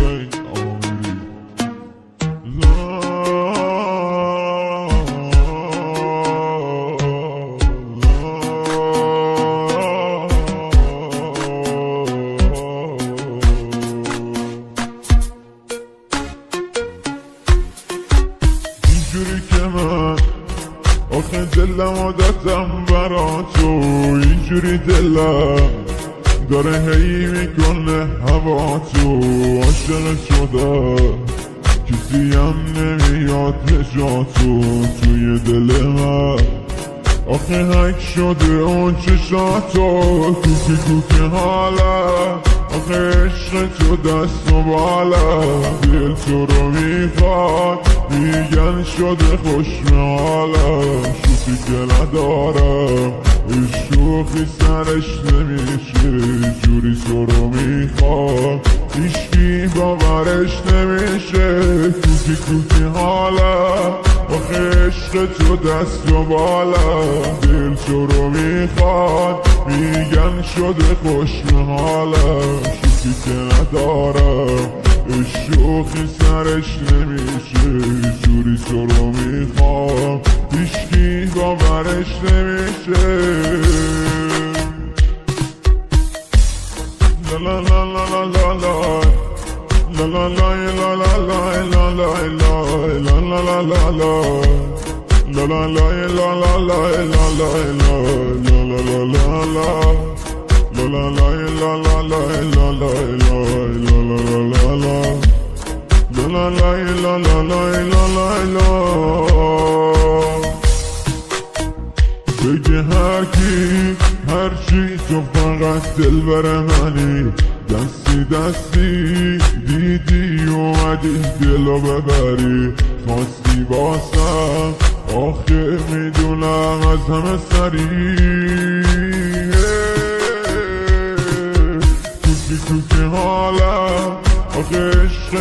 حسین آمیری اینجوری که من آخه دلم عادتم برا تو، اینجوری دلم داره هی میکنه هوا تو، عاشق شده کسی هم نمیاد نجاتو توی دل من، آخه هک شده اون چشاتو کوکی کوکی حالا، آخه عشق تو دست و بالا، دل تو رو میخواد میگن شده خوشم حالا، شوخی که ندارم شوخی سرش نمیشه، جوری تو رو میخواد هیچکی باورش نمیشه، کوکی کوکی حالا، آخه عشق تو دست و بالا، دل تو رو میخواد میگن شده خوشم حالا، شوخی که ندارم شوخی سرش نمیشه، جوری تو رو میخواد هیچکی باورش نمیشه. لا لا لا لا لا لا لا لا لا لا لا لا لا لا لا لا بگه هر کی هر چی تو فقط دل بر منی، دستی دستی دیدی اومدی دلو ببری، خواستی باسم آخه میدونم از همه سری، کوکی کوکی حالا، آخه عشق